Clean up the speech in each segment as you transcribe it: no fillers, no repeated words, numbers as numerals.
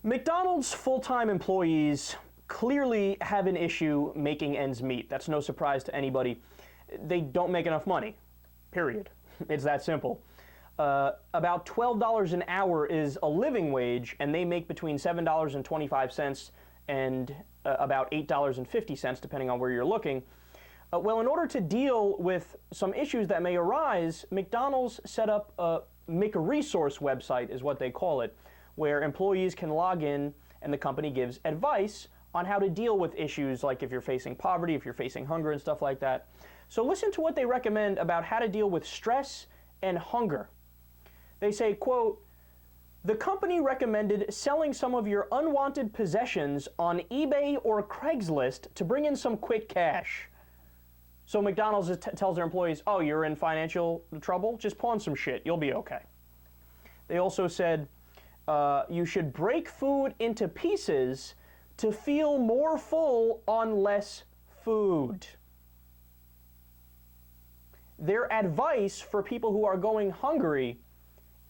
McDonald's full-time employees clearly have an issue making ends meet. That's no surprise to anybody. They don't make enough money, period. It's that simple. About $12 an hour is a living wage, and they make between $7.25 and about $8.50, depending on where you're looking. Well, in order to deal with some issues that may arise, McDonald's set up a McResource website, is what they call it, where employees can log in and the company gives advice on how to deal with issues like if you're facing poverty, if you're facing hunger and stuff like that. So listen to what they recommend about how to deal with stress and hunger. They say, quote, "The company recommended selling some of your unwanted possessions on eBay or Craigslist to bring in some quick cash." So McDonald's tells their employees, oh, you're in financial trouble? Just pawn some shit. You'll be okay. They also said, you should break food into pieces to feel more full on less food. Their advice for people who are going hungry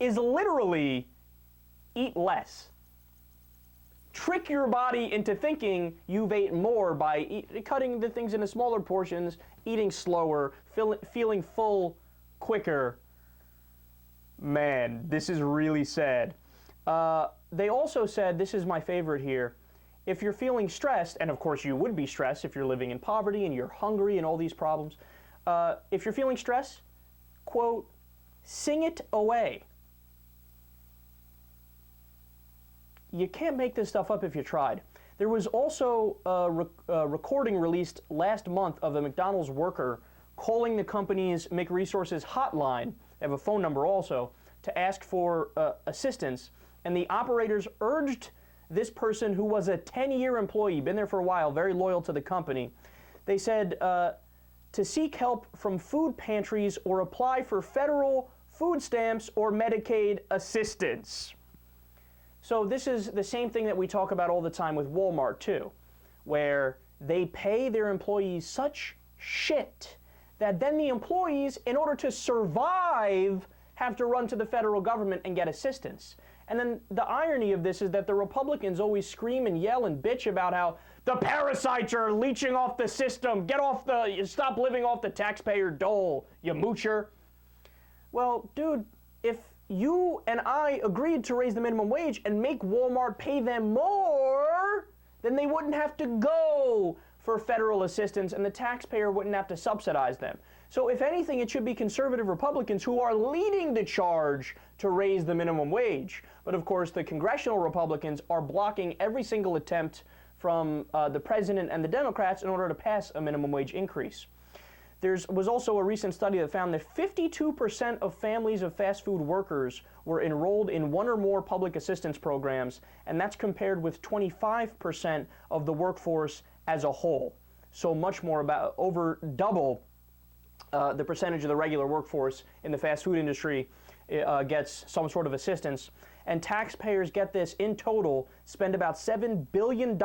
is literally eat less. Trick your body into thinking you've ate more by cutting the things into smaller portions, eating slower, feeling full quicker. Man, this is really sad. They also said, this is my favorite here, if you're feeling stressed, and of course you would be stressed if you're living in poverty and you're hungry and all these problems, if you're feeling stressed, quote, sing it away. You can't make this stuff up if you tried. There was also a recording released last month of a McDonald's worker calling the company's McResources hotline, they have a phone number also, to ask for assistance. And the operators urged this person, who was a 10-year employee, been there for a while, very loyal to the company, they said to seek help from food pantries or apply for federal food stamps or Medicaid assistance. So this is the same thing that we talk about all the time with Walmart too, where they pay their employees such shit that then the employees, in order to survive, have to run to the federal government and get assistance. And then the irony of this is that the Republicans always scream and yell and bitch about how the parasites are leeching off the system, stop living off the taxpayer dole, you moocher. Well, dude, if you and I agreed to raise the minimum wage and make Walmart pay them more, then they wouldn't have to go for federal assistance and the taxpayer wouldn't have to subsidize them. So if anything, it should be conservative Republicans who are leading the charge to raise the minimum wage. But of course, the congressional Republicans are blocking every single attempt from the president and the Democrats in order to pass a minimum wage increase. There was also a recent study that found that 52% of families of fast food workers were enrolled in one or more public assistance programs, and that's compared with 25% of the workforce as a whole. So much more, about over double the percentage of the regular workforce in the fast food industry gets some sort of assistance. And taxpayers, get this, in total, spend about $7 billion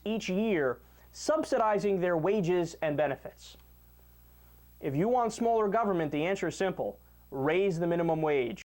each year subsidizing their wages and benefits. If you want smaller government, the answer is simple. Raise the minimum wage.